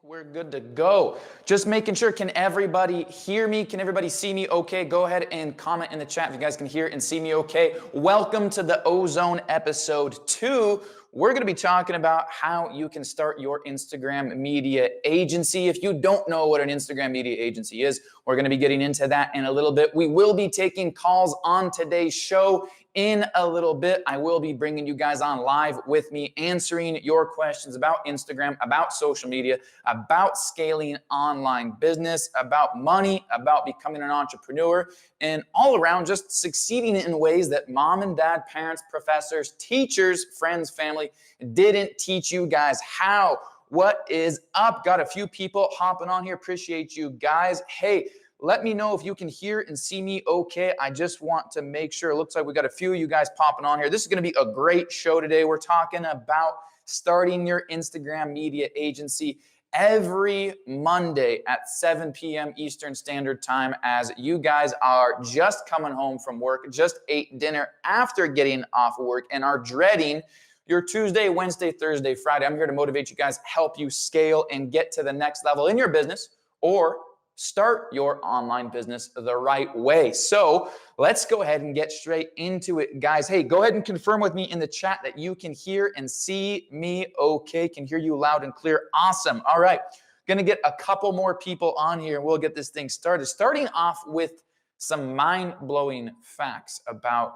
We're good to go. Just making sure, can everybody hear me? Can everybody see me okay? Go ahead and comment in the chat if you guys can hear and see me okay. Welcome to the Ozone episode 2. We're going to be talking about how you can start your Instagram media agency. If you don't know what an Instagram media agency is, we're going to be getting into that in a little bit. We will be taking calls on today's show in a little bit. I will be bringing you guys on live with me, answering your questions about Instagram, about social media, about scaling online business, about money, about becoming an entrepreneur, and all around just succeeding in ways that mom and dad, parents, professors, teachers, friends, family didn't teach you guys how. What is up? Got a few people hopping on here. Appreciate you guys. Hey, let me know if you can hear and see me okay. I just want to make sure. It looks like we got a few of you guys popping on here. This is going to be a great show today. We're talking about starting your Instagram media agency every Monday at 7 p.m. Eastern Standard Time, as you guys are just coming home from work, just ate dinner after getting off work, and are dreading your Tuesday, Wednesday, Thursday, Friday. I'm here to motivate you guys, help you scale and get to the next level in your business, or start your online business the right way. So let's go ahead and get straight into it, guys. Hey, go ahead and confirm with me in the chat that you can hear and see me okay. Can hear you loud and clear. Awesome. All right. Going to get a couple more people on here and we'll get this thing started. Starting off with some mind-blowing facts about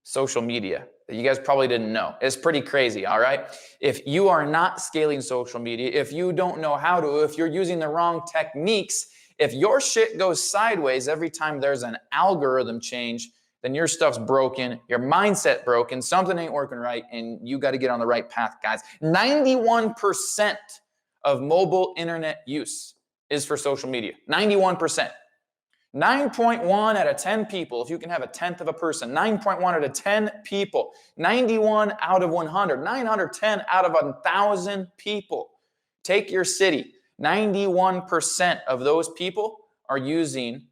social media that you guys probably didn't know. It's pretty crazy, all right? If you are not scaling social media, if you don't know how to, if you're using the wrong techniques, if your shit goes sideways every time there's an algorithm change, then your stuff's broken, your mindset broken, something ain't working right, and you got to get on the right path, guys. 91% of mobile internet use is for social media. 91%. 9.1 out of 10 people, if you can have a tenth of a person, 9.1 out of 10 people, 91 out of 100, 910 out of 1,000 people. Take your city, 91% of those people are using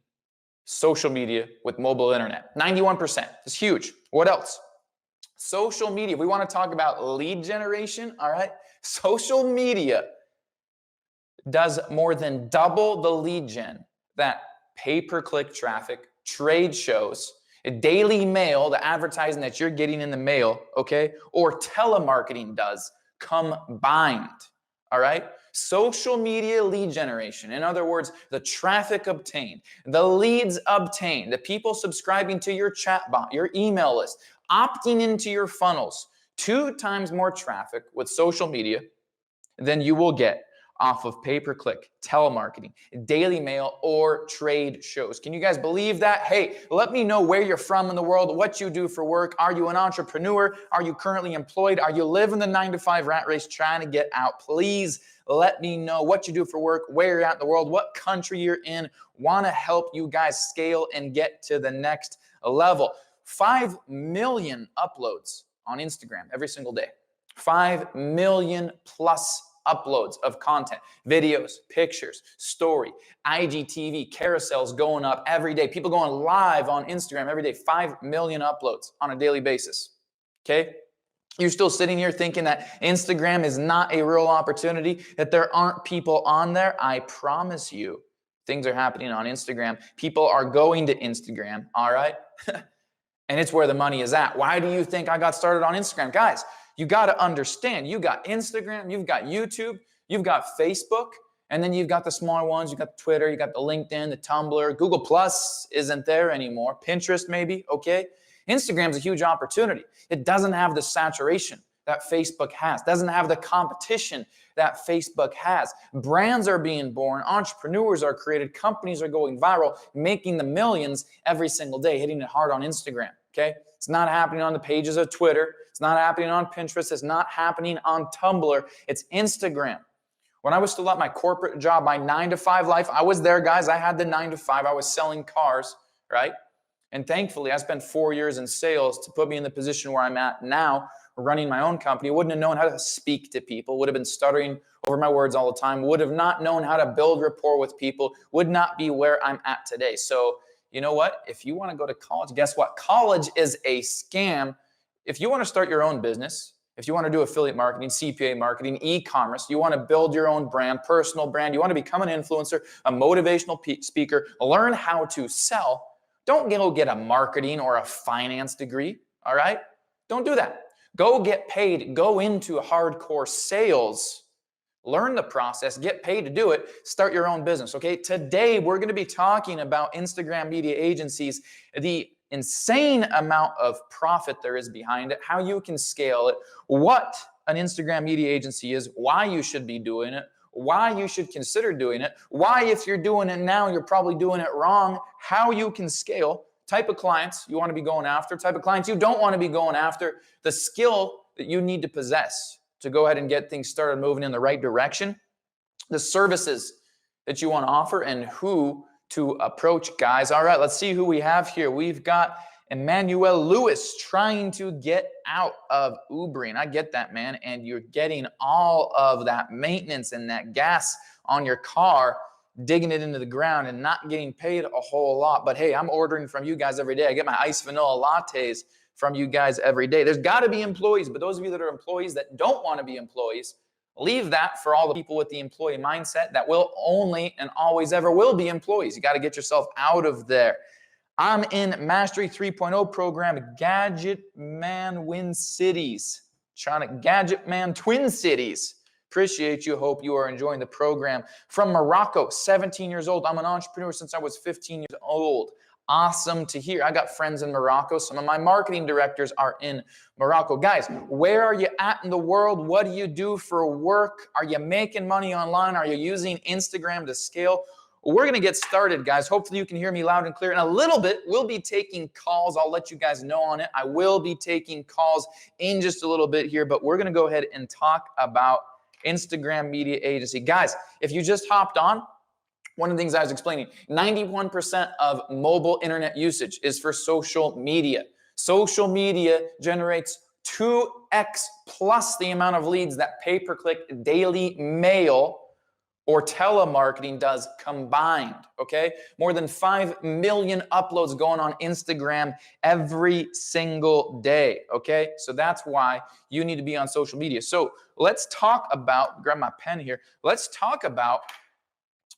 social media with mobile internet. 91%. It's huge. What else? Social media. We want to talk about lead generation, all right? Social media does more than double the lead gen that pay-per-click traffic, trade shows, daily mail, the advertising that you're getting in the mail, okay, or telemarketing does combined, all right? Social media lead generation, in other words, the traffic obtained, the leads obtained, the people subscribing to your chatbot, your email list, opting into your funnels, 2 times more traffic with social media than you will get off of pay-per-click, telemarketing, daily mail, or trade shows. Can you guys believe that? Hey, let me know where you're from in the world, what you do for work. Are you an entrepreneur? Are you currently employed? Are you living the 9-to-5 rat race trying to get out? Please let me know what you do for work, where you're at in the world, what country you're in. Want to help you guys scale and get to the next level. 5 million uploads on Instagram every single day. 5 million plus uploads of content, videos, pictures, story, IGTV, carousels going up every day. People going live on Instagram every day. 5 million uploads on a daily basis. Okay? You're still sitting here thinking that Instagram is not a real opportunity, that there aren't people on there. I promise you, things are happening on Instagram. People are going to Instagram, all right? And it's where the money is at. Why do you think I got started on Instagram? Guys, you got to understand, you got Instagram, you've got YouTube, you've got Facebook, and then you've got the smaller ones. You got Twitter, you got the LinkedIn, the Tumblr, Google Plus isn't there anymore. Pinterest maybe, okay? Instagram's a huge opportunity. It doesn't have the saturation that Facebook has, doesn't have the competition that Facebook has. Brands are being born, entrepreneurs are created, companies are going viral, making the millions every single day, hitting it hard on Instagram, okay? It's not happening on the pages of Twitter. It's not happening on Pinterest. It's not happening on Tumblr. It's Instagram. When I was still at my corporate job, my 9-to-5 life, I was there, guys. I had the 9-to-5. I was selling cars, right? And thankfully, I spent 4 years in sales to put me in the position where I'm at now, running my own company. Wouldn't have known how to speak to people, would have been stuttering over my words all the time, would have not known how to build rapport with people, would not be where I'm at today. So you know what? If you want to go to college, guess what? College is a scam. If you want to start your own business, if you want to do affiliate marketing, CPA marketing, e-commerce, you want to build your own brand, personal brand, you want to become an influencer, a motivational speaker, learn how to sell, don't go get a marketing or a finance degree, all right? Don't do that. Go get paid, go into hardcore sales, learn the process, get paid to do it, start your own business, okay? Today, we're going to be talking about Instagram media agencies, the insane amount of profit there is behind it, how you can scale it, what an Instagram media agency is, why you should be doing it, why you should consider doing it, why if you're doing it now, you're probably doing it wrong, how you can scale, type of clients you want to be going after, type of clients you don't want to be going after, the skill that you need to possess to go ahead and get things started moving in the right direction, the services that you want to offer, and who to approach, guys. All right, let's see who we have here. We've got Emmanuel Lewis trying to get out of Ubering. I get that, man. And you're getting all of that maintenance and that gas on your car, digging it into the ground and not getting paid a whole lot. But hey, I'm ordering from you guys every day. I get my iced vanilla lattes from you guys every day. There's got to be employees, but those of you that are employees that don't want to be employees, leave that for all the people with the employee mindset that will only and always ever will be employees. You got to get yourself out of there. I'm in Mastery 3.0 program, Gadget Man Win Cities. Trying to Gadget Man Twin Cities. Appreciate you. Hope you are enjoying the program. From Morocco, 17 years old. I'm an entrepreneur since I was 15 years old. Awesome to hear. I got friends in Morocco. Some of my marketing directors are in Morocco. Guys, where are you at in the world? What do you do for work? Are you making money online? Are you using Instagram to scale? We're going to get started, guys. Hopefully you can hear me loud and clear. In a little bit, we'll be taking calls. I'll let you guys know on it. I will be taking calls in just a little bit here, but we're going to go ahead and talk about Instagram media agency. Guys, if you just hopped on, one of the things I was explaining, 91% of mobile internet usage is for social media. Social media generates 2x plus the amount of leads that pay-per-click daily mail or telemarketing does combined, okay? More than 5 million uploads going on Instagram every single day, okay? So that's why you need to be on social media. So let's talk about, grab my pen here, let's talk about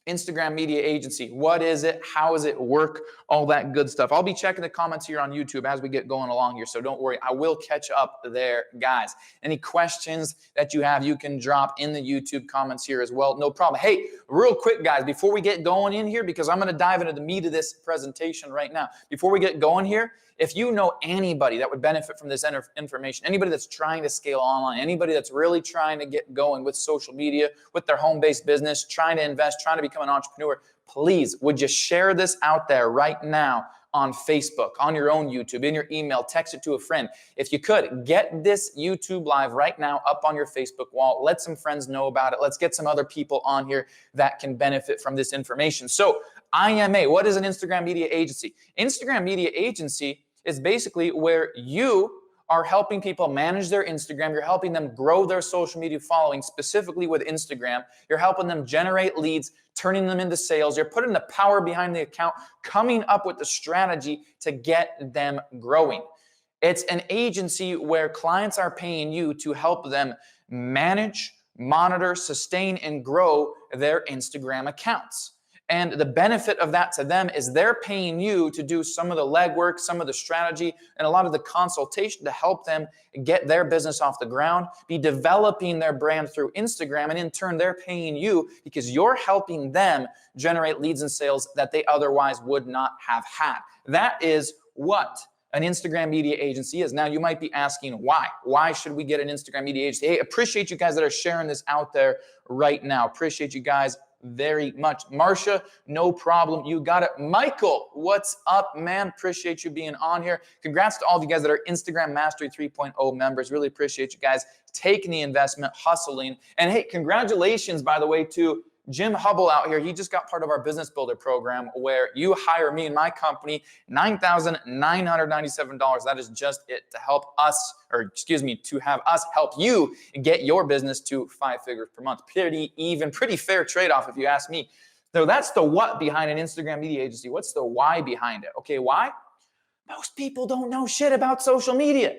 Instagram media agency. What is it? How does it work? All that good stuff. I'll be checking the comments here on YouTube as we get going along here, so don't worry. I will catch up there, guys. Any questions that you have, you can drop in the YouTube comments here as well. No problem. Hey, real quick, guys, before we get going in here, because I'm going to dive into the meat of this presentation right now. Before we get going here, if you know anybody that would benefit from this information, anybody that's trying to scale online, anybody that's really trying to get going with social media, with their home-based business, trying to invest, trying to become an entrepreneur, please, would you share this out there right now on Facebook, on your own YouTube, in your email, text it to a friend. If you could, get this YouTube live right now up on your Facebook wall. Let some friends know about it. Let's get some other people on here that can benefit from this information. So IMA, what is an Instagram media agency? Instagram media agency is basically where you are helping people manage their Instagram. You're helping them grow their social media following, specifically with Instagram. You're helping them generate leads, turning them into sales. You're putting the power behind the account, coming up with the strategy to get them growing. It's an agency where clients are paying you to help them manage, monitor, sustain, and grow their Instagram accounts. And the benefit of that to them is they're paying you to do some of the legwork, some of the strategy, and a lot of the consultation to help them get their business off the ground, be developing their brand through Instagram, and in turn, they're paying you because you're helping them generate leads and sales that they otherwise would not have had. That is what an Instagram media agency is. Now, you might be asking why? Why should we get an Instagram media agency? Hey, appreciate you guys that are sharing this out there right now. Appreciate you guys very much. Marcia, no problem. You got it. Michael, what's up, man? Appreciate you being on here. Congrats to all of you guys that are Instagram Mastery 3.0 members. Really appreciate you guys taking the investment, hustling. And hey, congratulations, by the way, to Jim Hubble out here. He just got part of our Business Builder program where you hire me and my company $9,997. That is just it to help us, or excuse me, to have us help you get your business to 5 figures per month. Pretty even, pretty fair trade-off if you ask me. So that's the what behind an Instagram media agency. What's the why behind it? Okay, why? Most people don't know shit about social media.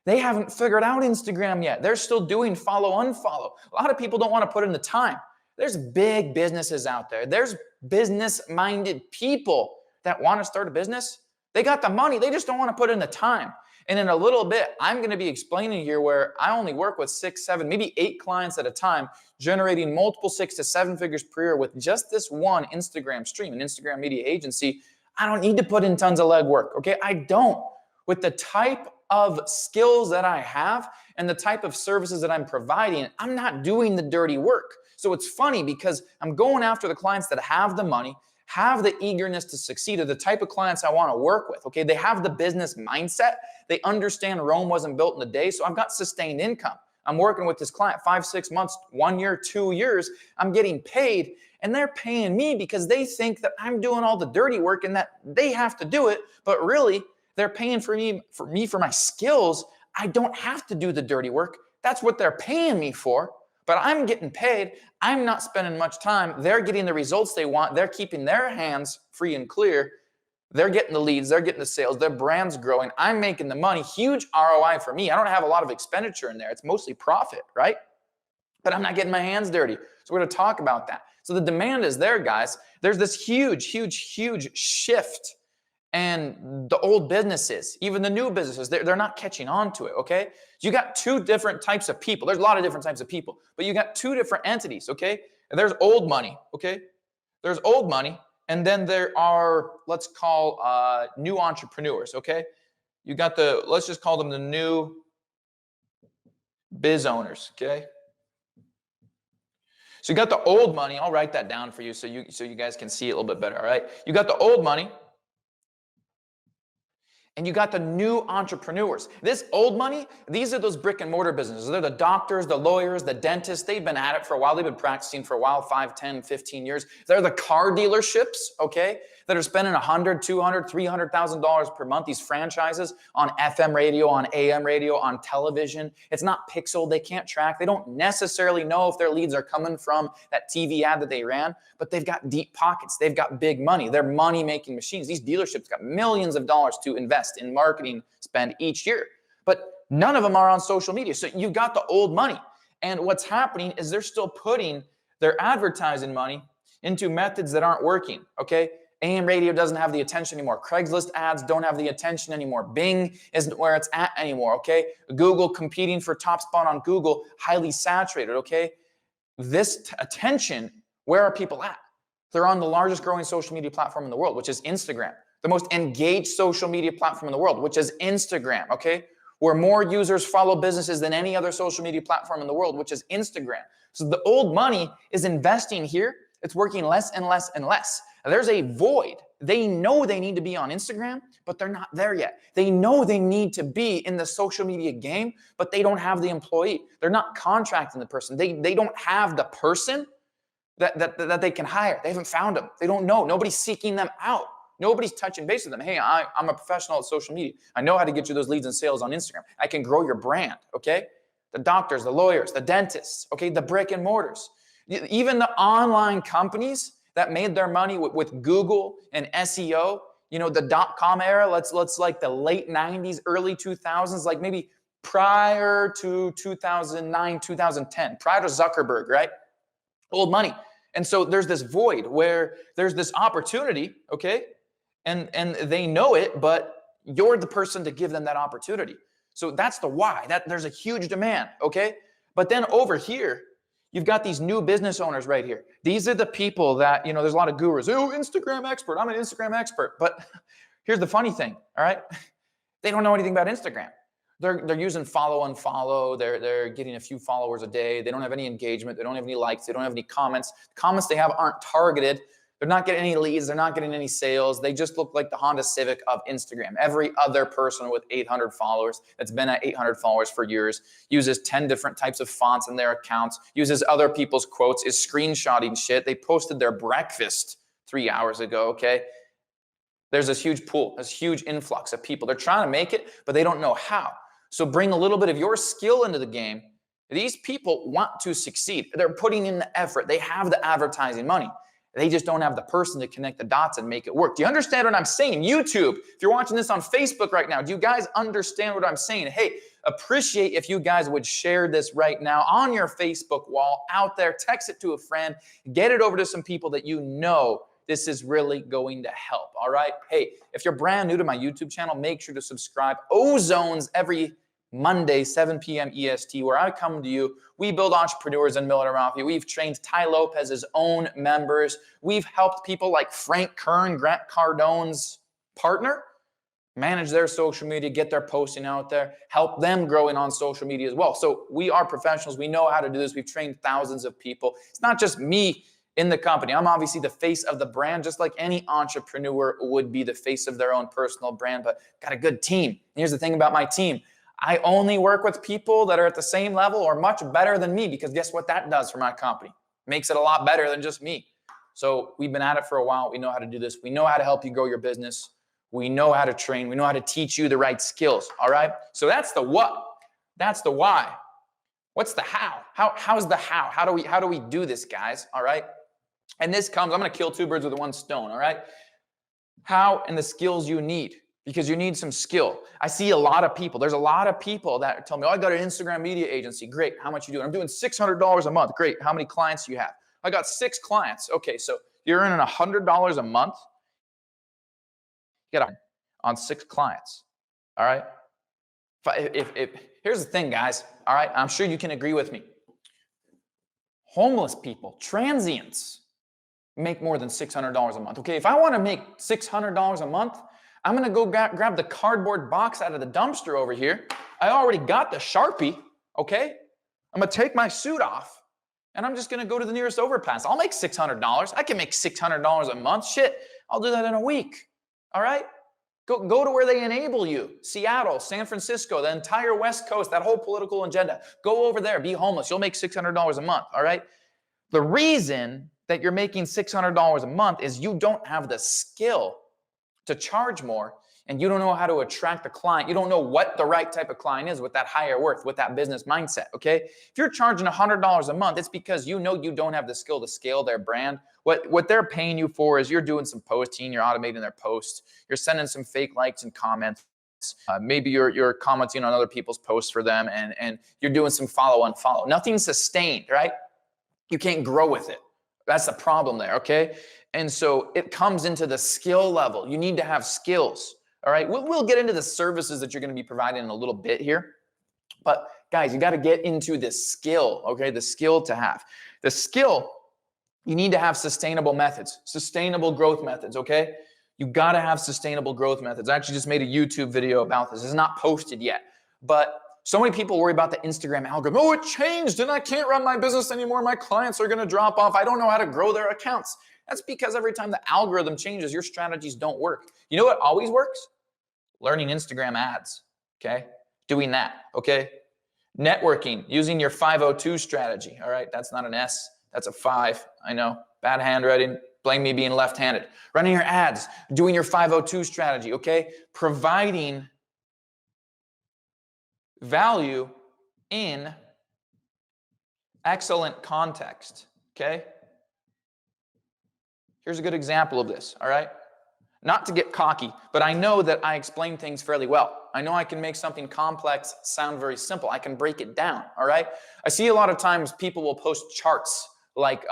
They haven't figured out Instagram yet. They're still doing follow, unfollow. A lot of people don't want to put in the time. There's big businesses out there. There's business-minded people that want to start a business. They got the money. They just don't want to put in the time. And in a little bit, I'm going to be explaining here where I only work with 6, 7, maybe 8 clients at a time, generating multiple 6 to 7 figures per year with just this one Instagram stream, an Instagram media agency. I don't need to put in tons of legwork, okay? I don't. With the type of skills that I have and the type of services that I'm providing, I'm not doing the dirty work. So it's funny because I'm going after the clients that have the money, have the eagerness to succeed, are the type of clients I want to work with, okay? They have the business mindset. They understand Rome wasn't built in a day, so I've got sustained income. I'm working with this client 5, 6 months, 1 year, 2 years. I'm getting paid, and they're paying me because they think that I'm doing all the dirty work and that they have to do it, but really, they're paying for my skills. I don't have to do the dirty work. That's what they're paying me for. But I'm getting paid. I'm not spending much time. They're getting the results they want. They're keeping their hands free and clear. They're getting the leads. They're getting the sales. Their brand's growing. I'm making the money. Huge ROI for me. I don't have a lot of expenditure in there. It's mostly profit, right? But I'm not getting my hands dirty. So we're going to talk about that. So the demand is there, guys. There's this huge shift. And the old businesses, even the new businesses, they're not catching on to it, okay? You got 2 different types of people. There's a lot of different types of people, but you got 2 different entities, okay? And there's old money, okay? There's old money, and then there are, let's call new entrepreneurs, okay? You got let's just call them the new biz owners, okay? So you got the old money. I'll write that down for you so you guys can see it a little bit better, all right? You got the old money. And you got the new entrepreneurs. This old money, these are those brick and mortar businesses. They're the doctors, the lawyers, the dentists. They've been at it for a while. They've been practicing for a while, 5, 10, 15 years. They're the car dealerships, okay, that are spending $100,000, $200,000, $300,000 per month, these franchises on FM radio, on AM radio, on television. It's not pixel. They can't track. They don't necessarily know if their leads are coming from that TV ad that they ran, but they've got deep pockets. They've got big money. They're money-making machines. These dealerships got millions of dollars to invest in marketing spend each year, but none of them are on social media. So you've got the old money. And what's happening is they're still putting their advertising money into methods that aren't working, okay? AM radio doesn't have the attention anymore. Craigslist ads don't have the attention anymore. Bing isn't where it's at anymore, okay? Google competing for top spot on Google, highly saturated, okay? This attention, where are people at? They're on the largest growing social media platform in the world, which is Instagram. The most engaged social media platform in the world, which is Instagram, okay? Where more users follow businesses than any other social media platform in the world, which is Instagram. So the old money is investing here. It's working less and less and less. There's a void. They know they need to be on Instagram, but they're not there yet. They know they need to be in the social media game, but they don't have the employee. They're not contracting the person. They don't have the person that they can hire. They haven't found them. They don't know. Nobody's seeking them out. Nobody's touching base with them. Hey, I'm a professional at social media. I know how to get you those leads and sales on Instagram. I can grow your brand, okay? The doctors, the lawyers, the dentists, okay? The brick and mortars. Even the online companies that made their money with Google and SEO, you know, the .com era, let's like the late 90s, early 2000s, like maybe prior to 2009, 2010, prior to Zuckerberg, right? Old money. And so there's this void where there's this opportunity, okay? And they know it, but you're the person to give them that opportunity. So that's the why. There's a huge demand, okay? But then over here, you've got these new business owners right here. These are the people that, you know, there's a lot of gurus. Oh, Instagram expert. I'm an Instagram expert. But here's the funny thing, all right? They don't know anything about Instagram. They're using follow and follow. They're getting a few followers a day. They don't have any engagement. They don't have any likes. They don't have any comments. The comments they have aren't targeted. They're not getting any leads. They're not getting any sales. They just look like the Honda Civic of Instagram. Every other person with 800 followers that's been at 800 followers for years uses 10 different types of fonts in their accounts, uses other people's quotes, is screenshotting shit. They posted their breakfast 3 hours ago, okay? There's this huge pool, this huge influx of people. They're trying to make it, but they don't know how. So bring a little bit of your skill into the game. These people want to succeed. They're putting in the effort. They have the advertising money. They just don't have the person to connect the dots and make it work. Do you understand what I'm saying? YouTube, if you're watching this on Facebook right now, do you guys understand what I'm saying? Hey, appreciate if you guys would share this right now on your Facebook wall, out there, text it to a friend, get it over to some people that you know this is really going to help, all right? Hey, if you're brand new to my YouTube channel, make sure to subscribe. Ozones every Monday, 7 p.m. EST, where I come to you. We build entrepreneurs in Millionaire Mafia. We've trained Ty Lopez's own members. We've helped people like Frank Kern, Grant Cardone's partner, manage their social media, get their posting out there, help them growing on social media as well. So we are professionals. We know how to do this. We've trained thousands of people. It's not just me in the company. I'm obviously the face of the brand, just like any entrepreneur would be the face of their own personal brand, but got a good team. And here's the thing about my team. I only work with people that are at the same level or much better than me, because guess what that does for my company? Makes it a lot better than just me. So we've been at it for a while. We know how to do this. We know how to help you grow your business. We know how to train. We know how to teach you the right skills. All right. So that's the what. That's the why. What's the how? How's the how? How do we do this, guys? All right. And this comes, I'm going to kill two birds with one stone. All right. How and the skills you need, because you need some skill. I see a lot of people. There's a lot of people that tell me, oh, I got an Instagram media agency. Great. How much you doing? I'm doing $600 a month. Great. How many clients do you have? I got 6 clients. Okay. So you're earning $100 a month. You got on 6 clients. All right. If here's the thing, guys. All right. I'm sure you can agree with me. Homeless people, transients, make more than $600 a month. Okay, if I want to make $600 a month, I'm going to go grab the cardboard box out of the dumpster over here. I already got the Sharpie, okay? I'm going to take my suit off, and I'm just going to go to the nearest overpass. I'll make $600. I can make $600 a month. Shit, I'll do that in a week, all right? Go to where they enable you. Seattle, San Francisco, the entire West Coast, that whole political agenda. Go over there, be homeless. You'll make $600 a month, all right? The reason that you're making $600 a month is you don't have the skill to charge more, and you don't know how to attract a client. You don't know what the right type of client is with that higher worth, with that business mindset, okay? If you're charging $100 a month, it's because you know you don't have the skill to scale their brand. What they're paying you for is you're doing some posting, you're automating their posts, you're sending some fake likes and comments. Maybe you're commenting on other people's posts for them, and you're doing some follow. Nothing's sustained, right? You can't grow with it. That's the problem there, okay? And so it comes into the skill level. You need to have skills, all right? We'll get into the services that you're going to be providing in a little bit here. But guys, you got to get into this skill, okay? The skill to have. The skill, you need to have sustainable methods, sustainable growth methods, okay? You got to have sustainable growth methods. I actually just made a YouTube video about this. It's not posted yet, but so many people worry about the Instagram algorithm. Oh, it changed and I can't run my business anymore. My clients are going to drop off. I don't know how to grow their accounts. That's because every time the algorithm changes, your strategies don't work. You know what always works? Learning Instagram ads, okay? Doing that, okay? Networking, using your 502 strategy, all right? That's not an S, that's a 5. I know, bad handwriting. Blame me being left-handed. Running your ads, doing your 502 strategy, okay? Providing value in excellent context, okay? Here's a good example of this, all right? Not to get cocky, but I know that I explain things fairly well. I know I can make something complex sound very simple. I can break it down, all right? I see a lot of times people will post charts like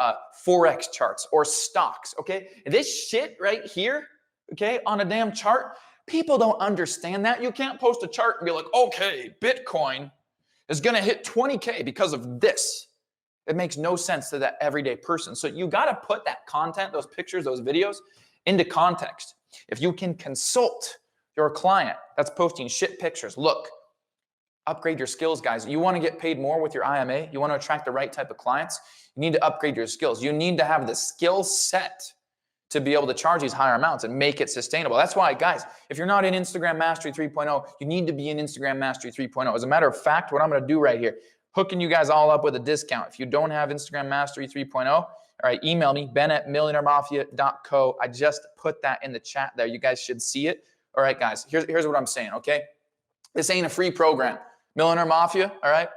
Forex charts or stocks, okay? This shit right here, okay, on a damn chart, people don't understand that. You can't post a chart and be like, okay, Bitcoin is going to hit 20K because of this. It makes no sense to that everyday person. So you got to put that content, those pictures, those videos into context. If you can consult your client that's posting shit pictures, look, upgrade your skills, guys. You want to get paid more with your IMA? You want to attract the right type of clients? You need to upgrade your skills. You need to have the skill set to be able to charge these higher amounts and make it sustainable. That's why, guys, if you're not in Instagram Mastery 3.0, you need to be in Instagram Mastery 3.0. As a matter of fact, what I'm going to do right here, hooking you guys all up with a discount. If you don't have Instagram Mastery 3.0, all right, email me, ben@millionairemafia.co. I just put that in the chat there. You guys should see it. All right, guys, here's what I'm saying, okay? This ain't a free program. Millionaire Mafia, all right?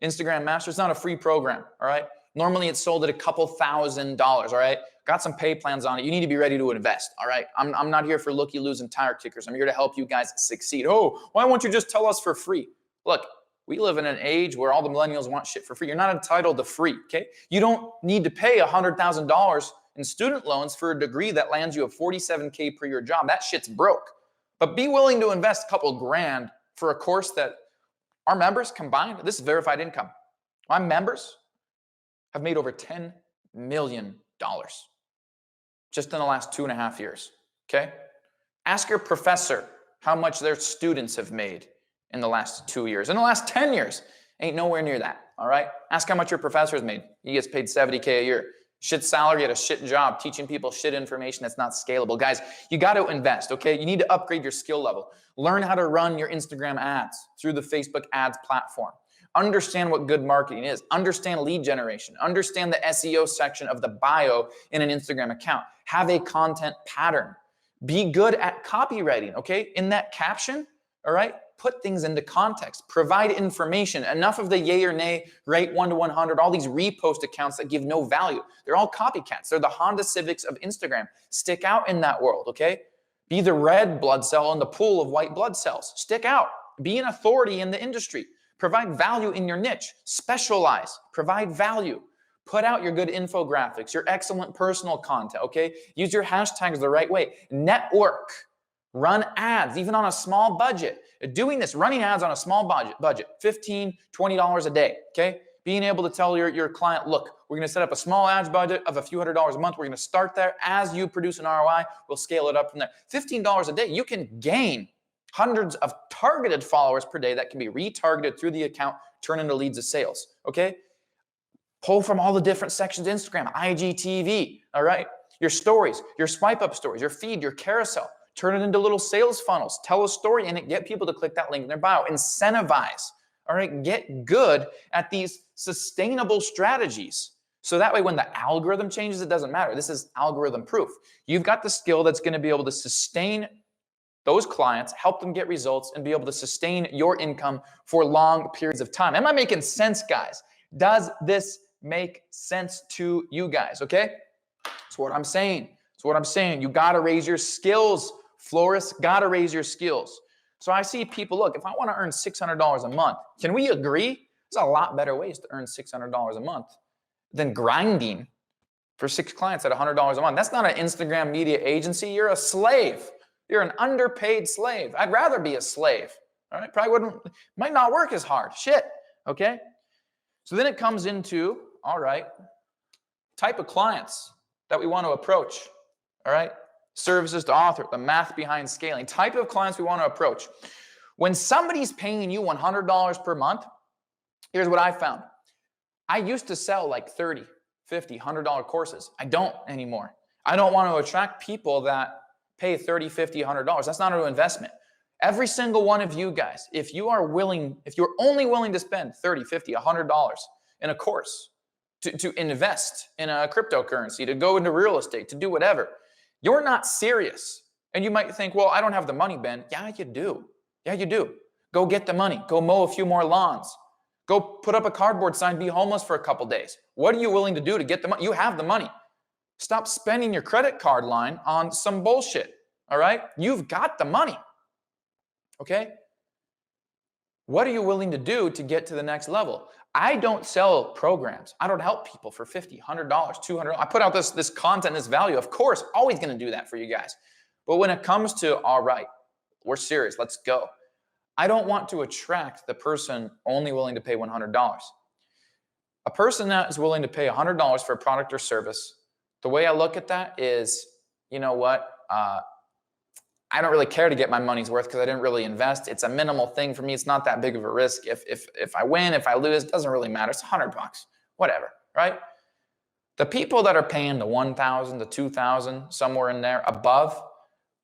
Instagram Master, it's not a free program, all right? Normally it's sold at a couple $1,000s, all right? Got some pay plans on it. You need to be ready to invest, all right? I'm not here for looky-loos and tire kickers. I'm here to help you guys succeed. Oh, why won't you just tell us for free? Look, We live in an age where all the millennials want shit for free. You're not entitled to free, okay? You don't need to pay $100,000 in student loans for a degree that lands you a $47K per year job. That shit's broke. But be willing to invest a couple grand for a course that our members combined, this is verified income. My members have made over $10 million just in the last 2.5 years, okay? Ask your professor how much their students have made in the last 2 years. In the last 10 years, ain't nowhere near that, all right? Ask how much your professor has made. He gets paid $70K a year. Shit salary at a shit job, teaching people shit information that's not scalable. Guys, you got to invest, okay? You need to upgrade your skill level. Learn how to run your Instagram ads through the Facebook ads platform. Understand what good marketing is. Understand lead generation. Understand the SEO section of the bio in an Instagram account. Have a content pattern. Be good at copywriting, okay? In that caption, all right? Put things into context. Provide information. Enough of the yay or nay, rate 1 to 100, all these repost accounts that give no value. They're all copycats. They're the Honda Civics of Instagram. Stick out in that world, okay? Be the red blood cell in the pool of white blood cells. Stick out. Be an authority in the industry. Provide value in your niche. Specialize. Provide value. Put out your good infographics, your excellent personal content, okay? Use your hashtags the right way. Network. Run ads, even on a small budget. Doing this, running ads on a small budget, $15, $20 a day, okay? Being able to tell your client, look, we're gonna set up a small ads budget of a few $100s a month. We're gonna start there. As you produce an ROI, we'll scale it up from there. $15 a day, you can gain hundreds of targeted followers per day that can be retargeted through the account, turn into leads of sales, okay? Pull from all the different sections of Instagram, IGTV, all right? Your stories, your swipe up stories, your feed, your carousel. Turn it into little sales funnels. Tell a story in it. Get people to click that link in their bio. Incentivize. All right. Get good at these sustainable strategies. So that way, when the algorithm changes, it doesn't matter. This is algorithm proof. You've got the skill that's going to be able to sustain those clients, help them get results, and be able to sustain your income for long periods of time. Am I making sense, guys? Does this make sense to you guys? Okay. That's what I'm saying. That's what I'm saying. You got to raise your skills. Florists got to raise your skills. So I see people, look, if I want to earn $600 a month, can we agree? There's a lot better ways to earn $600 a month than grinding for 6 clients at $100 a month. That's not an Instagram media agency. You're a slave. You're an underpaid slave. I'd rather be a slave. All right. Might not work as hard. Shit. Okay. So then it comes into, all right, type of clients that we want to approach. All right. Services to author, the math behind scaling, type of clients we want to approach. When somebody's paying you $100 per month, here's what I found. I used to sell like $30, $50, $100 courses. I don't anymore. I don't want to attract people that pay $30, $50, $100. That's not an investment. Every single one of you guys, if you're only willing to spend $30, $50, $100 in a course, to invest in a cryptocurrency, to go into real estate, to do whatever, you're not serious. And you might think, well, I don't have the money, Ben. Yeah, you do. Yeah, you do. Go get the money. Go mow a few more lawns. Go put up a cardboard sign, be homeless for a couple days. What are you willing to do to get the money? You have the money. Stop spending your credit card line on some bullshit, all right? You've got the money, okay? What are you willing to do to get to the next level? I don't sell programs. I don't help people for $50, $100, $200. I put out this content, this value. Of course, always going to do that for you guys. But when it comes to, all right, we're serious, let's go. I don't want to attract the person only willing to pay $100. A person that is willing to pay $100 for a product or service, the way I look at that is, you know what? I don't really care to get my money's worth because I didn't really invest. It's a minimal thing for me. It's not that big of a risk. If I win, if I lose, it doesn't really matter. It's $100, whatever, right? The people that are paying the $1,000, the $2,000, somewhere in there above,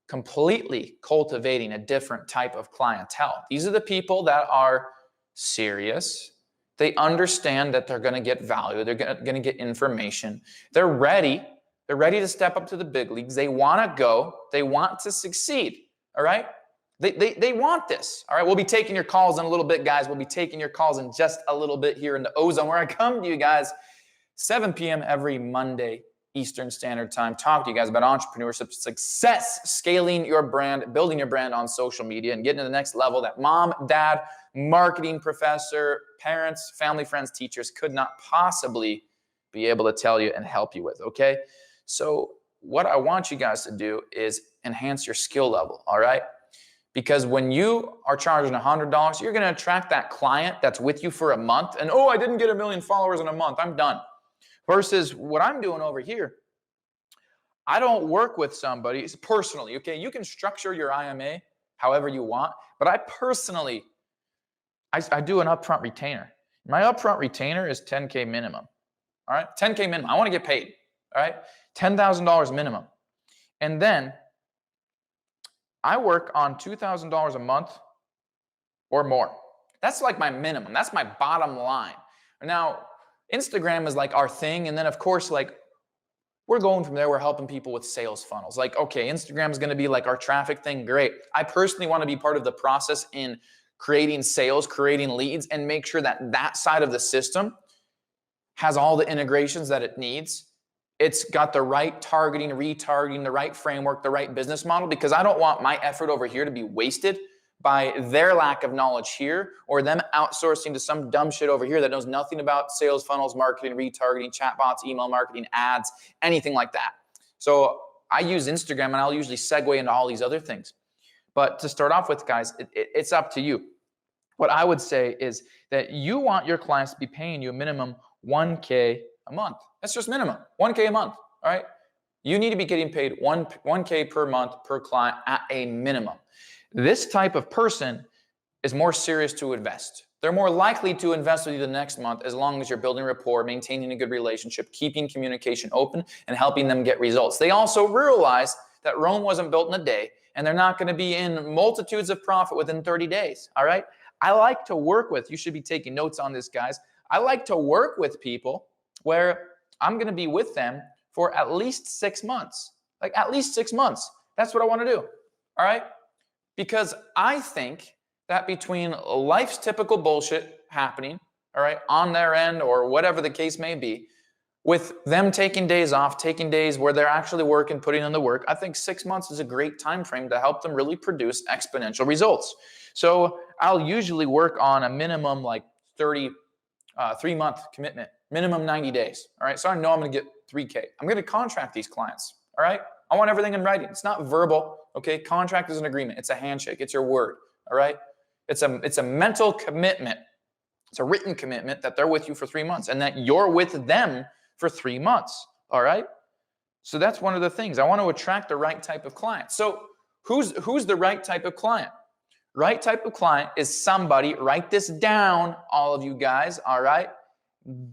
completely cultivating a different type of clientele. These are the people that are serious. They understand that they're going to get value. They're going to get information. They're ready. They're ready to step up to the big leagues. They want to go. They want to succeed. All right? They want this. All right? We'll be taking your calls in a little bit, guys. We'll be taking your calls in just a little bit here in the Ozone, where I come to you guys 7 p.m. every Monday, Eastern Standard Time. Talk to you guys about entrepreneurship, success, scaling your brand, building your brand on social media, and getting to the next level that mom, dad, marketing professor, parents, family, friends, teachers could not possibly be able to tell you and help you with, okay? So what I want you guys to do is enhance your skill level, all right? Because when you are charging $100, you're going to attract that client that's with you for a month and, oh, I didn't get 1 million followers in a month, I'm done. Versus what I'm doing over here, I don't work with somebody personally, okay? You can structure your IMA however you want, but I personally, I do an upfront retainer. My upfront retainer is $10K minimum, all right? $10K minimum. I want to get paid, all right? $10,000 minimum. And then I work on $2,000 a month or more. That's like my minimum. That's my bottom line. Now, Instagram is like our thing. And then, of course, like we're going from there. We're helping people with sales funnels. Like, okay, Instagram is going to be like our traffic thing. Great. I personally want to be part of the process in creating sales, creating leads, and make sure that that side of the system has all the integrations that it needs. It's got the right targeting, retargeting, the right framework, the right business model, because I don't want my effort over here to be wasted by their lack of knowledge here or them outsourcing to some dumb shit over here that knows nothing about sales funnels, marketing, retargeting, chatbots, email marketing, ads, anything like that. So I use Instagram and I'll usually segue into all these other things. But to start off with, guys, it's up to you. What I would say is that you want your clients to be paying you a minimum 1K a month. That's just minimum, 1K a month, all right? You need to be getting paid 1K per month per client at a minimum. This type of person is more serious to invest. They're more likely to invest with you the next month as long as you're building rapport, maintaining a good relationship, keeping communication open, and helping them get results. They also realize that Rome wasn't built in a day, and they're not going to be in multitudes of profit within 30 days, all right? I like to work with, you should be taking notes on this, guys. I like to work with people where I'm going to be with them for at least 6 months. Like at least 6 months. That's what I want to do. All right? Because I think that between life's typical bullshit happening, all right, on their end or whatever the case may be, with them taking days off, taking days where they're actually working, putting in the work, I think 6 months is a great time frame to help them really produce exponential results. So I'll usually work on a minimum like 3-month commitment, minimum 90 days. All right. So I know I'm going to get 3K. I'm going to contract these clients. All right. I want everything in writing. It's not verbal. Okay. Contract is an agreement. It's a handshake. It's your word. All right. It's a mental commitment. It's a written commitment that they're with you for 3 months and that you're with them for 3 months. All right. So that's one of the things. I want to attract the right type of client. So who's the right type of client? Right type of client is somebody, write this down, all of you guys, all right?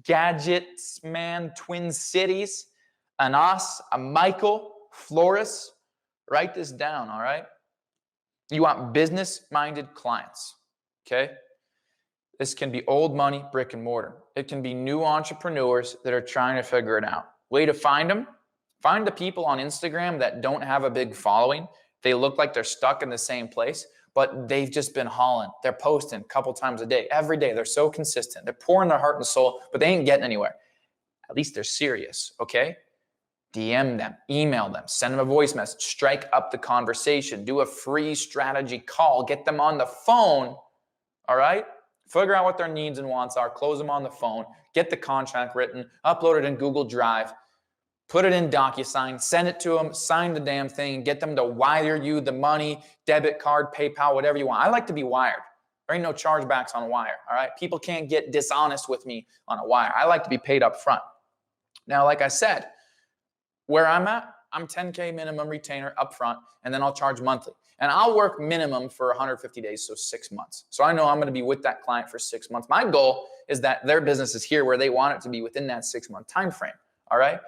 Gadgets, man, Twin Cities, Anas, a Michael, Flores, write this down, all right? You want business-minded clients, okay? This can be old money, brick and mortar. It can be new entrepreneurs that are trying to figure it out. Way to find them, find the people on Instagram that don't have a big following. They look like they're stuck in the same place, but they've just been hauling. They're posting a couple times a day, every day. They're so consistent. They're pouring their heart and soul, but they ain't getting anywhere. At least they're serious, okay? DM them, email them, send them a voice message, strike up the conversation, do a free strategy call, get them on the phone, all right? Figure out what their needs and wants are, close them on the phone, get the contract written, upload it in Google Drive, put it in DocuSign, send it to them, sign the damn thing, and get them to wire you the money, debit card, PayPal, whatever you want. I like to be wired. There ain't no chargebacks on wire, all right? People can't get dishonest with me on a wire. I like to be paid up front. Now, like I said, where I'm at, I'm 10K minimum retainer up front, and then I'll charge monthly. And I'll work minimum for 150 days, so 6 months. So I know I'm going to be with that client for 6 months. My goal is that their business is here where they want it to be within that 6-month time frame, all right?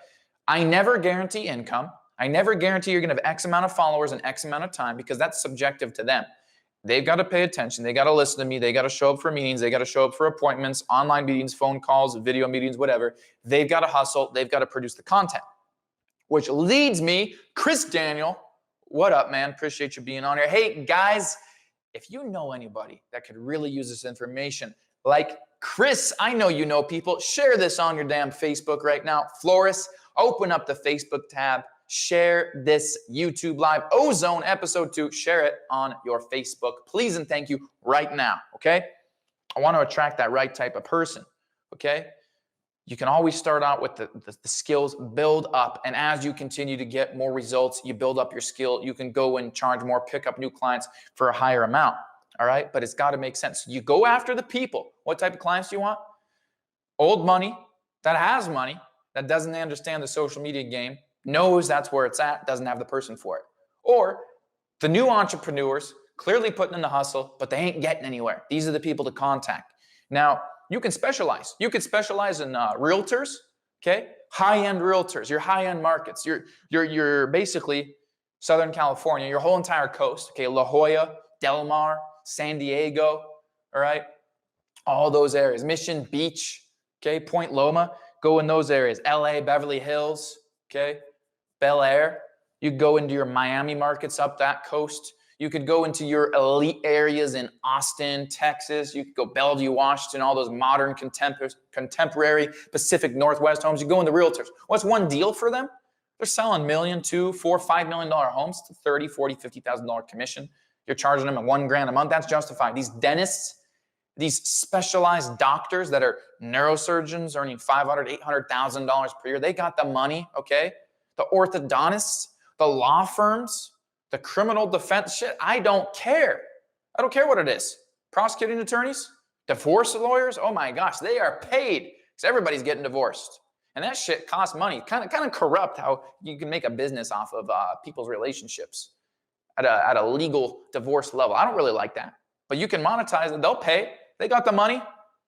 I never guarantee income. I never guarantee you're going to have X amount of followers in X amount of time because that's subjective to them. They've got to pay attention. They got to listen to me. They got to show up for meetings. They got to show up for appointments, online meetings, phone calls, video meetings, whatever. They've got to hustle. They've got to produce the content, which leads me, Chris Daniel. What up, man? Appreciate you being on here. Hey, guys, if you know anybody that could really use this information, like Chris, I know you know people. Share this on your damn Facebook right now. Flores, open up the Facebook tab. Share this YouTube Live Ozone Episode 2. Share it on your Facebook. Please and thank you right now, okay? I want to attract that right type of person, okay? You can always start out with the skills, build up, and as you continue to get more results, you build up your skill, you can go and charge more, pick up new clients for a higher amount, all right? But it's got to make sense. You go after the people. What type of clients do you want? Old money, that has money, that doesn't understand the social media game, knows that's where it's at, doesn't have the person for it. Or the new entrepreneurs, clearly putting in the hustle, but they ain't getting anywhere. These are the people to contact. Now, you can specialize. You could specialize in realtors, okay? High-end realtors, your high-end markets. You're basically Southern California, your whole entire coast, okay? La Jolla, Del Mar, San Diego, all right? All those areas. Mission Beach, okay? Point Loma, go in those areas. LA, Beverly Hills, okay? Bel Air. You go into your Miami markets up that coast. You could go into your elite areas in Austin, Texas. You could go Bellevue, Washington, all those modern contemporary Pacific Northwest homes. You go into realtors. What's one deal for them? They're selling $1 million, $2, $4, $5 million homes to $30, $40, $50,000 commission. You're charging them at $1,000 a month. That's justified. These dentists, these specialized doctors that are neurosurgeons earning $500,000, $800,000 per year, they got the money, okay? The orthodontists, the law firms, the criminal defense shit, I don't care. I don't care what it is. Prosecuting attorneys, divorce lawyers, oh my gosh, they are paid because everybody's getting divorced. And that shit costs money. Kind of corrupt how you can make a business off of people's relationships at a legal divorce level. I don't really like that. But you can monetize it. They'll pay. They got the money.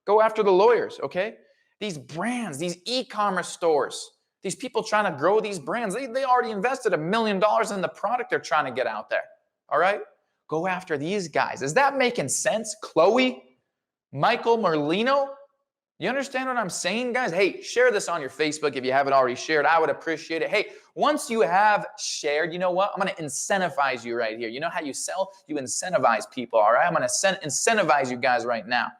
Go after the lawyers, okay? These brands, these e-commerce stores, these people trying to grow these brands, they already invested $1 million in the product they're trying to get out there, all right? Go after these guys. Is that making sense? Chloe, Michael Merlino? You understand what I'm saying, guys? Hey, share this on your Facebook if you haven't already shared. I would appreciate it. Hey, once you have shared, you know what? I'm going to incentivize you right here. You know how you sell? You incentivize people, all right? I'm going to incentivize you guys right now.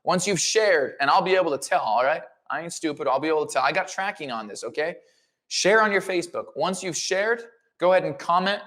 Once you've shared, and I'll be able to tell, all right? I ain't stupid. I'll be able to tell. I got tracking on this, okay? Share on your Facebook. Once you've shared, go ahead and comment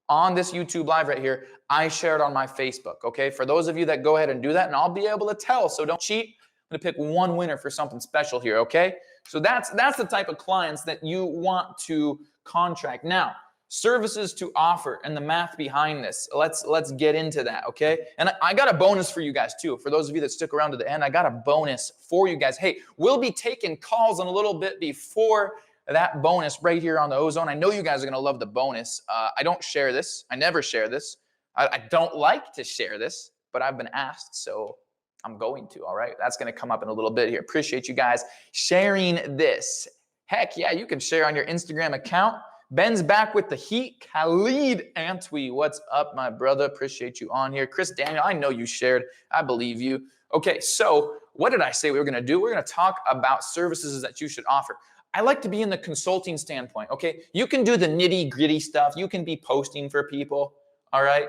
on this YouTube live right here. I shared on my Facebook, okay? For those of you that go ahead and do that, and I'll be able to tell, so don't cheat. I'm going to pick one winner for something special here, okay? So that's the type of clients that you want to contract. Now, services to offer and the math behind this. Let's get into that, okay? And I got a bonus for you guys too. For those of you that stick around to the end, I got a bonus for you guys. Hey, we'll be taking calls in a little bit before that bonus right here on the Ozone. I know you guys are gonna love the bonus. I don't share this. I never share this. I don't like to share this, but I've been asked, so I'm going to, all right? That's gonna come up in a little bit here. Appreciate you guys sharing this. Heck yeah, you can share on your Instagram account. Ben's back with the heat. Khalid Antwi, what's up, my brother? Appreciate you on here. Chris Daniel, I know you shared. I believe you. Okay, so what did I say we were going to do? We're going to talk about services that you should offer. I like to be in the consulting standpoint, okay? You can do the nitty-gritty stuff. You can be posting for people, all right?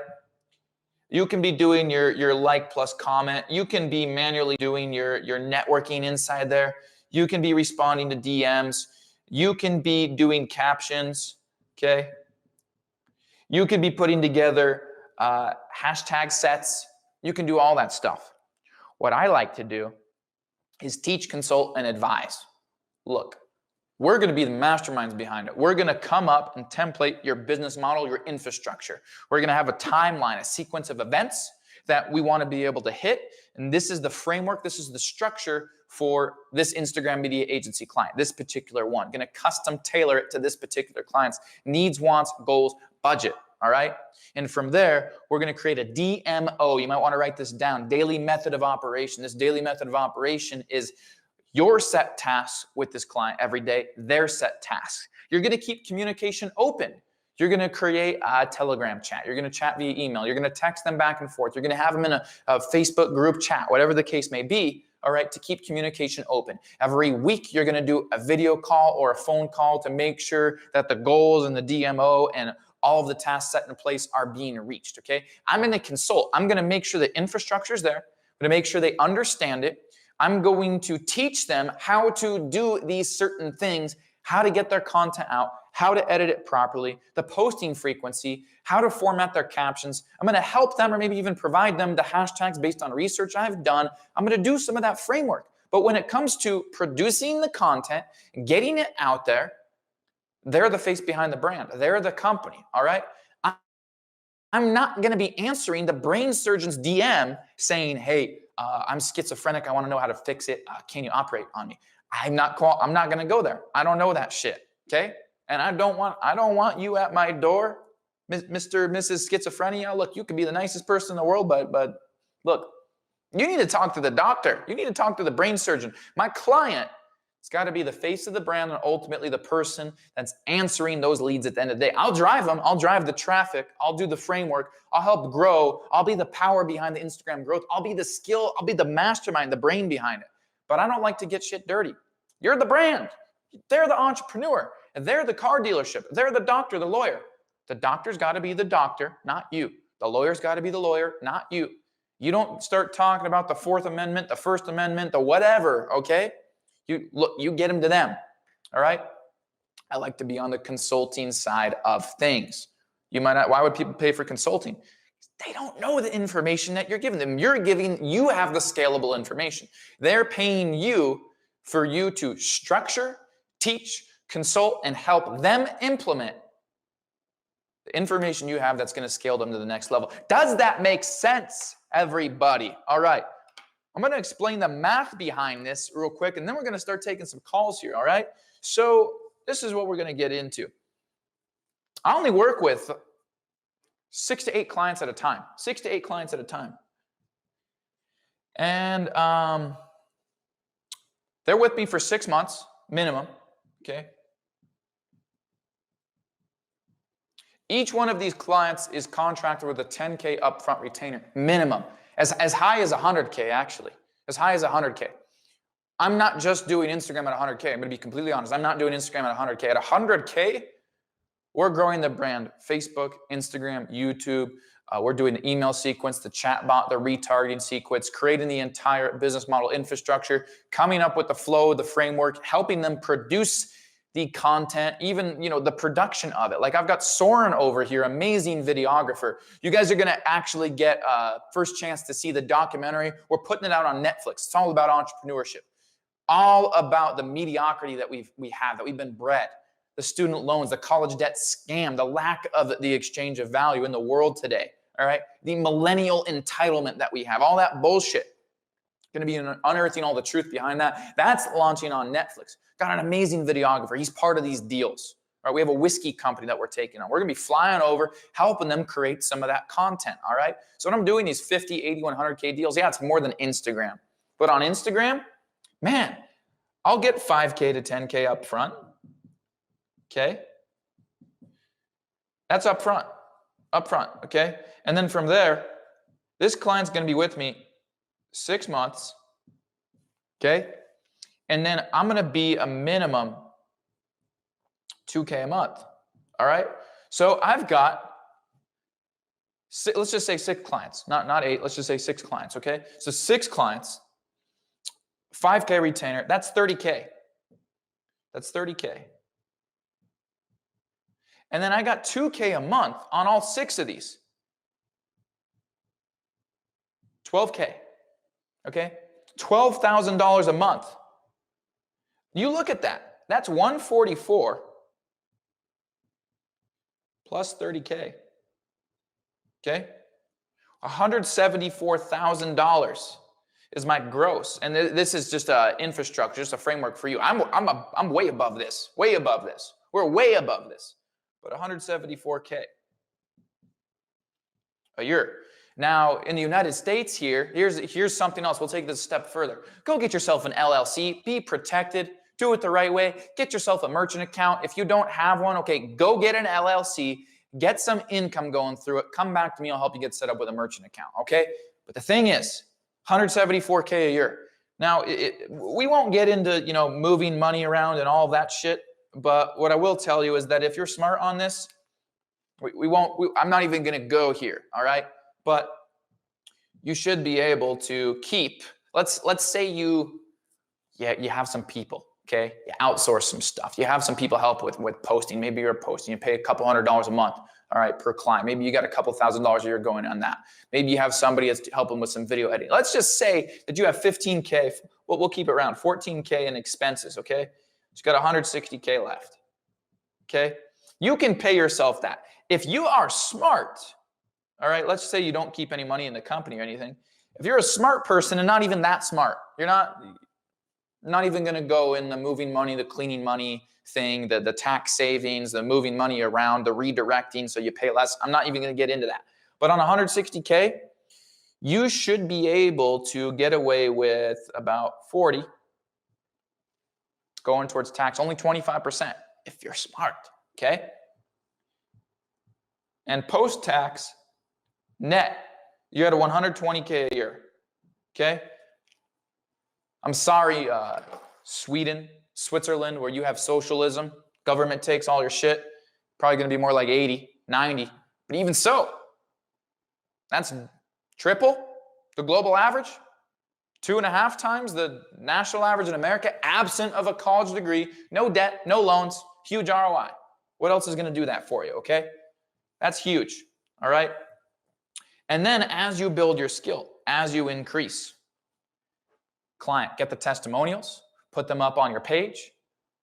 You can be doing your like plus comment. You can be manually doing your networking inside there. You can be responding to DMs. You can be doing captions, okay? You could be putting together hashtag sets. You can do all that stuff. What I like to do is teach, consult, and advise. Look, we're going to be the masterminds behind it. We're going to come up and template your business model, your infrastructure. We're going to have a timeline, a sequence of events that we want to be able to hit. And this is the framework. This is the structure for this Instagram media agency client, this particular one. Going to custom tailor it to this particular client's needs, wants, goals, budget. All right. And from there, we're going to create a DMO. You might want to write this down. Daily method of operation. This daily method of operation is your set tasks with this client every day, their set tasks. You're going to keep communication open. You're going to create a Telegram chat. You're going to chat via email. You're going to text them back and forth. You're going to have them in a Facebook group chat, whatever the case may be, all right, to keep communication open. Every week, you're going to do a video call or a phone call to make sure that the goals and the DMO and all of the tasks set in place are being reached, okay? I'm going to consult. I'm going to make sure the infrastructure is there. I'm going to make sure they understand it. I'm going to teach them how to do these certain things, how to get their content out, how to edit it properly, the posting frequency, how to format their captions. I'm going to help them or maybe even provide them the hashtags based on research I've done. I'm going to do some of that framework. But when it comes to producing the content, getting it out there, they're the face behind the brand. They're the company, all right? I'm not going to be answering the brain surgeon's DM saying, hey, I'm schizophrenic. I want to know how to fix it. Can you operate on me? I'm not going to go there. I don't know that shit, okay? And I don't want you at my door, Mr. Mrs. Schizophrenia. Look, you can be the nicest person in the world, but look, you need to talk to the doctor. You need to talk to the brain surgeon. My client has got to be the face of the brand and ultimately the person that's answering those leads at the end of the day. I'll drive them. I'll drive the traffic. I'll do the framework. I'll help grow. I'll be the power behind the Instagram growth. I'll be the skill. I'll be the mastermind, the brain behind it. But I don't like to get shit dirty. You're the brand. They're the entrepreneur. They're the car dealership. They're the doctor, the lawyer. The doctor's got to be the doctor, not you. The lawyer's got to be the lawyer, not you. You don't start talking about the Fourth Amendment, the First Amendment, the whatever, okay? You get them to them, all right? I like to be on the consulting side of things. You might not, why would people pay for consulting? They don't know the information that you're giving them. You have the scalable information. They're paying you for you to structure, teach, consult, and help them implement the information you have that's going to scale them to the next level. Does that make sense, everybody? All right. I'm going to explain the math behind this real quick, and then we're going to start taking some calls here, all right? So this is what we're going to get into. I only work with 6 to 8 clients at a time. 6 to 8 clients at a time. And they're with me for 6 months minimum, okay? Each one of these clients is contracted with a $10K upfront retainer, minimum. As high as 100K, actually. As high as 100K. I'm not just doing Instagram at 100K. I'm going to be completely honest. I'm not doing Instagram at 100K. At 100K, we're growing the brand. Facebook, Instagram, YouTube. We're doing the email sequence, the chatbot, the retargeting sequence, creating the entire business model infrastructure, coming up with the flow, the framework, helping them produce the content, even, the production of it. Like I've got Soren over here, amazing videographer. You guys are going to actually get a first chance to see the documentary. We're putting it out on Netflix. It's all about entrepreneurship, all about the mediocrity that we have, that we've been bred, the student loans, the college debt scam, the lack of the exchange of value in the world today. All right. The millennial entitlement that we have, all that bullshit. Going to be unearthing all the truth behind that. That's launching on Netflix. Got an amazing videographer. He's part of these deals. All right, we have a whiskey company that we're taking on. We're going to be flying over, helping them create some of that content. All right. So when I'm doing these 50, 80, 100K deals, yeah, it's more than Instagram. But on Instagram, man, I'll get 5K to 10K up front. Okay. That's up front. Okay. And then from there, this client's going to be with me 6 months, okay? And then I'm going to be a minimum 2K a month, all right? So I've got, let's just say 6 clients, not 8, let's just say 6 clients, okay? So 6 clients, 5K retainer, that's 30K. That's 30K. And then I got 2K a month on all 6 of these. 12K. Okay, $12,000 a month. You look at that. That's 144 plus 30K. Okay, $174,000 is my gross, and this is just an infrastructure, just a framework for you. I'm way above this. Way above this. We're way above this. But 174K a year. Now, in the United States here, here's something else. We'll take this a step further. Go get yourself an LLC. Be protected. Do it the right way. Get yourself a merchant account. If you don't have one, okay, go get an LLC. Get some income going through it. Come back to me. I'll help you get set up with a merchant account, okay? But the thing is, 174K a year. Now, we won't get into, moving money around and all of that shit. But what I will tell you is that if you're smart on this, I'm not even going to go here, all right? But you should be able to keep, let's say you have some people, Okay, you outsource some stuff. You have some people help with posting. Maybe you're posting. You pay a couple $100 a month, all right, per client. Maybe you got a couple $1,000s a year going on that. Maybe you have somebody that's helping with some video editing. Let's just say that you have 15K. Well, we'll keep it around 14K in expenses. Okay, you got 160K left. Okay, you can pay yourself that. If you are smart, all right, let's say you don't keep any money in the company or anything. If you're a smart person and not even that smart, you're not even going to go in the moving money, the cleaning money thing, the tax savings, the moving money around, the redirecting so you pay less. I'm not even going to get into that. But on 160K, you should be able to get away with about 40 going towards tax, only 25% if you're smart, okay? And post-tax, net, you had a 120K a year, okay? I'm sorry, Sweden, Switzerland, where you have socialism, government takes all your shit, probably going to be more like 80, 90. But even so, that's triple the global average, 2.5 times the national average in America, absent of a college degree, no debt, no loans, huge ROI. What else is going to do that for you, okay? That's huge, all right? And then as you build your skill, as you increase, client, get the testimonials, put them up on your page,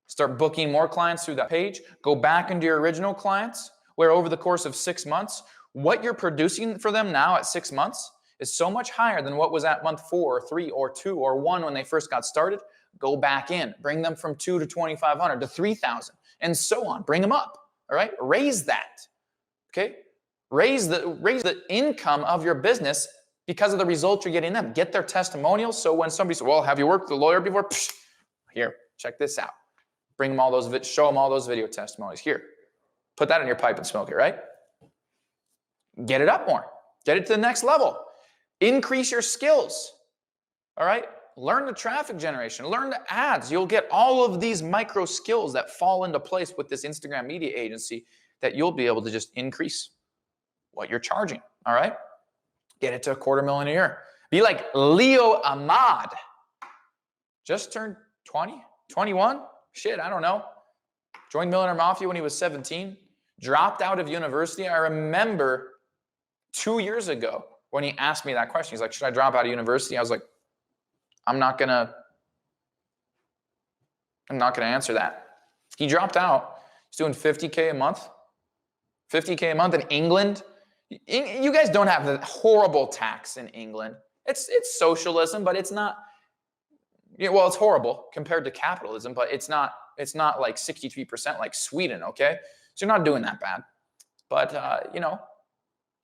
start booking more clients through that page, go back into your original clients, where over the course of 6 months, what you're producing for them now at 6 months is so much higher than what was at month 4 or 3 or 2 or 1 when they first got started. Go back in, bring them from 2 to 2,500 to 3,000 and so on. Bring them up, all right? Raise that, okay? Raise the income of your business because of the results you're getting them. Get their testimonials. So when somebody says, well, have you worked with a lawyer before? Psh, here, check this out. Bring them all those, show them all those video testimonies. Here, put that in your pipe and smoke it, right? Get it up more. Get it to the next level. Increase your skills, all right? Learn the traffic generation. Learn the ads. You'll get all of these micro skills that fall into place with this Instagram media agency that you'll be able to just increase what you're charging, all right? Get it to $250,000 a year. Be like Leo Ahmad. Just turned 20, 21? Shit, I don't know. Joined Millionaire Mafia when he was 17. Dropped out of university. I remember 2 years ago when he asked me that question. He's like, should I drop out of university? I was like, I'm not gonna answer that. He dropped out. He's doing 50K a month. 50K a month in England. You guys don't have the horrible tax in England. It's socialism, but it's not, well, it's horrible compared to capitalism, but it's not like 63% like Sweden, okay? So you're not doing that bad. But,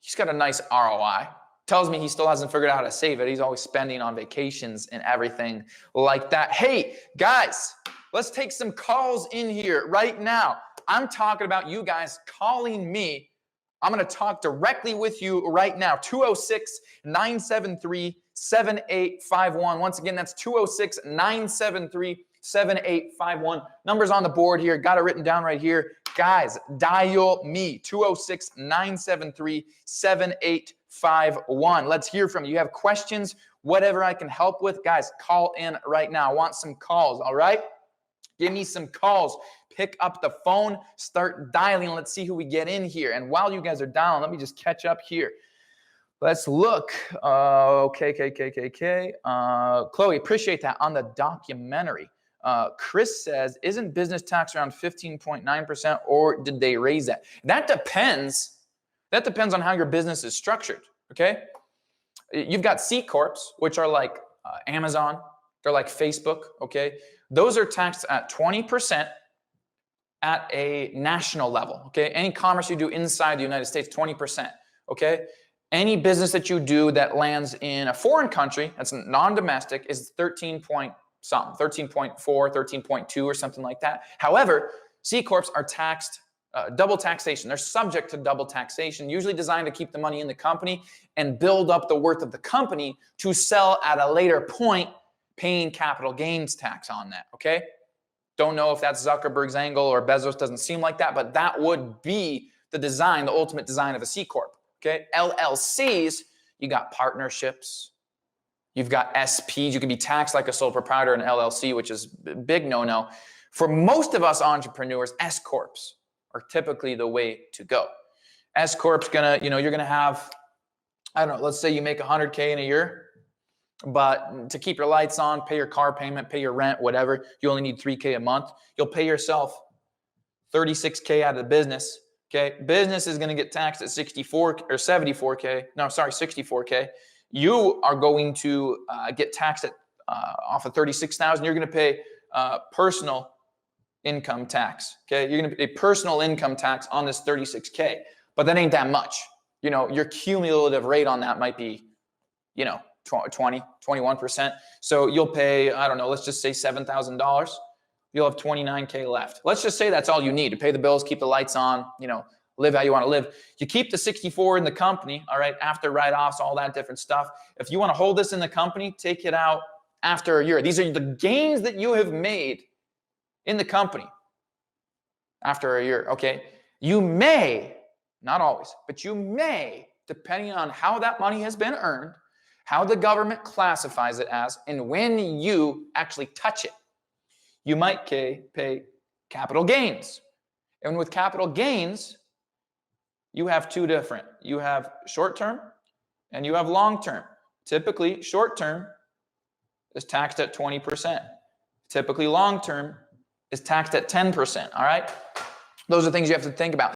he's got a nice ROI. Tells me he still hasn't figured out how to save it. He's always spending on vacations and everything like that. Hey, guys, let's take some calls in here right now. I'm talking about you guys calling me. I'm going to talk directly with you right now. 206-973-7851. Once again, that's 206-973-7851. Numbers on the board here. Got it written down right here. Guys, dial me. 206-973-7851. Let's hear from you. You have questions, whatever I can help with. Guys, call in right now. I want some calls, all right? Give me some calls. Pick up the phone, start dialing. Let's see who we get in here. And while you guys are dialing, let me just catch up here. Let's look. Chloe, appreciate that on the documentary. Chris says, isn't business tax around 15.9% or did they raise that? That depends. That depends on how your business is structured, okay? You've got C Corps, which are like Amazon. They're like Facebook, okay? Those are taxed at 20%. At a national level, okay? Any commerce you do inside the United States, 20%, okay? Any business that you do that lands in a foreign country, that's non-domestic, is 13.4, 13.2 or something like that. However, C Corps are taxed, double taxation. They're subject to double taxation, usually designed to keep the money in the company and build up the worth of the company to sell at a later point, paying capital gains tax on that, okay? Don't know if that's Zuckerberg's angle or Bezos, doesn't seem like that, but that would be the design, the ultimate design of a C Corp, okay? LLCs, you got partnerships, You've got SPs. You can be taxed like a sole proprietor and LLC, which is a big no-no. For most of us entrepreneurs, S corps are typically the way to go. S corp's gonna, you're gonna have, I don't know, let's say you make 100K in a year, but to keep your lights on, pay your car payment, pay your rent, whatever, you only need 3K a month. You'll pay yourself 36K out of the business. Okay, business is going to get taxed at 64 or 74K. No, sorry, 64K. You are going to get taxed at off of 36,000. You're going to pay personal income tax. Okay, you're going to pay personal income tax on this 36K, but that ain't that much. Your cumulative rate on that might be, 20, 21%. So you'll pay, I don't know, let's just say $7,000. You'll have 29K left. Let's just say that's all you need to pay the bills, keep the lights on, live how you want to live. You keep the 64 in the company, all right, after write-offs, all that different stuff. If you want to hold this in the company, take it out after a year. These are the gains that you have made in the company after a year, okay? You may, not always, but you may, depending on how that money has been earned, how the government classifies it as, and when you actually touch it, you might pay capital gains. And with capital gains, you have two different. You have short-term and you have long-term. Typically, short-term is taxed at 20%. Typically, long-term is taxed at 10%, all right? Those are things you have to think about.